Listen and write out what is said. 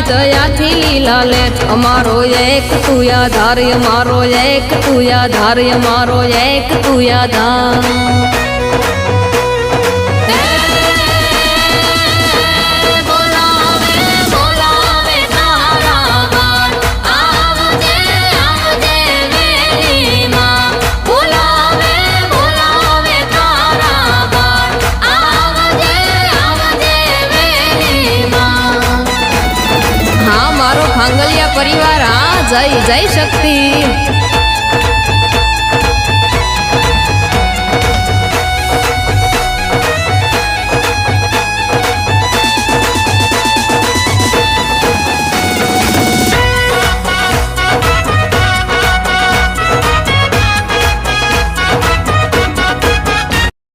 જયાથી લીલા લેટ અમારો એક તું આધાર અમારો એક તું આધાર અમારો એક તું આધાર પરિવાર હા જય જય શક્તિ।